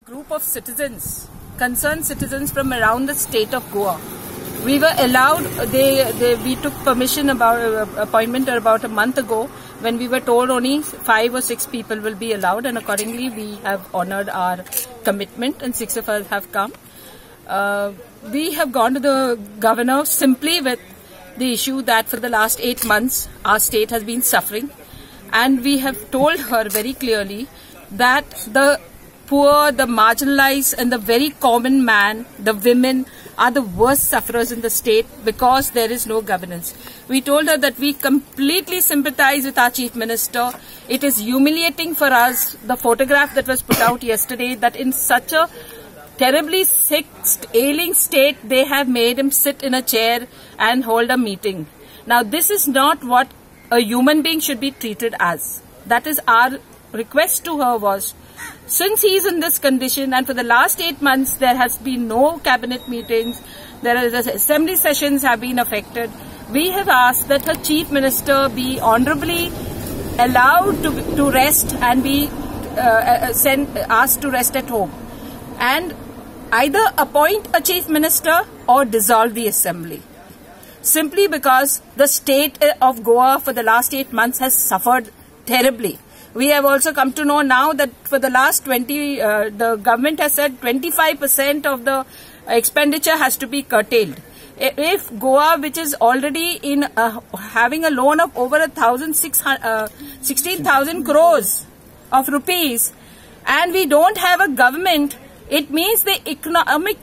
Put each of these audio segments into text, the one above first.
Group of citizens, concerned citizens from around the state of Goa. We were allowed, we took permission about appointment about a month ago when we were told only 5 or 6 people will be allowed, and accordingly we have honored our commitment and 6 of us have come. We have gone to the governor simply with the issue that for the last 8 months our state has been suffering, and we have told her very clearly that the poor, the marginalized and the very common man, the women are the worst sufferers in the state because there is no governance. We told her that we completely sympathize with our Chief Minister. It is humiliating for us, the photograph that was put out yesterday, that in such a terribly sick, ailing state, they have made him sit in a chair and hold a meeting. Now, this is not what a human being should be treated as. That is our request to her was, since he is in this condition and for the last 8 months there has been no cabinet meetings, the assembly sessions have been affected, we have asked that her Chief Minister be honorably allowed to rest and be asked to rest at home, and either appoint a Chief Minister or dissolve the assembly. Simply because the state of Goa for the last 8 months has suffered terribly. We have also come to know now that for the last the government has said 25% of the expenditure has to be curtailed. If Goa, which is already in having a loan of over 16,000 crores of rupees, and we don't have a government, it means the economic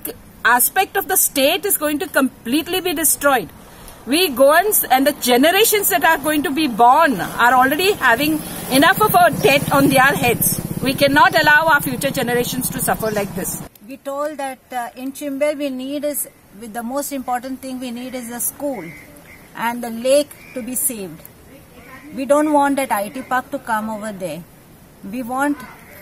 aspect of the state is going to completely be destroyed. We Goans and the generations that are going to be born are already having enough of a debt on their heads. We cannot allow our future generations to suffer like this. We told that in Chimbel the most important thing we need is a school and the lake to be saved. We don't want that IT park to come over there. We want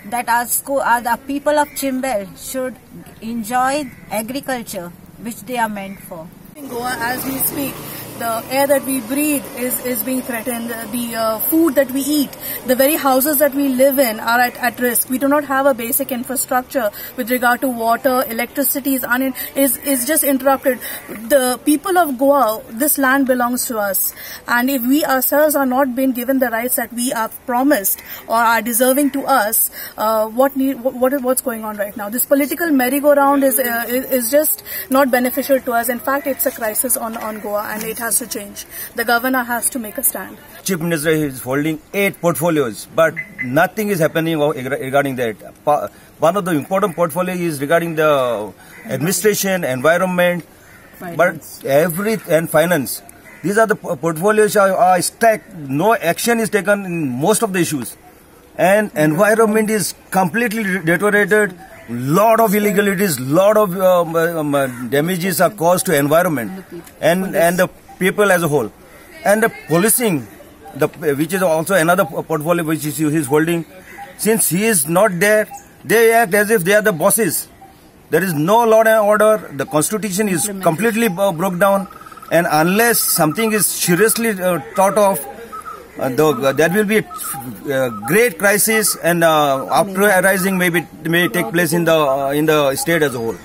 that the people of Chimbel should enjoy agriculture, which they are meant for. In Goa, as we speak, the air that we breathe is being threatened. The food that we eat, the very houses that we live in are at risk. We do not have a basic infrastructure with regard to water, electricity is just interrupted. The people of Goa, this land belongs to us, and if we ourselves are not being given the rights that we are promised or are deserving to us, what's going on right now? This political merry-go-round is just not beneficial to us. In fact, it's a crisis on Goa, and it has to change. The governor has to make a stand. Chief Minister is holding 8 portfolios, but nothing is happening regarding that. One of the important portfolios is regarding the administration, environment, finance. And finance. These are the portfolios are stacked. No action is taken in most of the issues, and environment is completely deteriorated. Lot of illegalities, lot of damages are caused to environment and the people as a whole. And the policing, which is also another portfolio which he is holding, since he is not there, they act as if they are the bosses. There is no law and order. The constitution is completely broke down, and unless something is seriously thought of, there will be a great crisis, and after arising may take place in the state as a whole.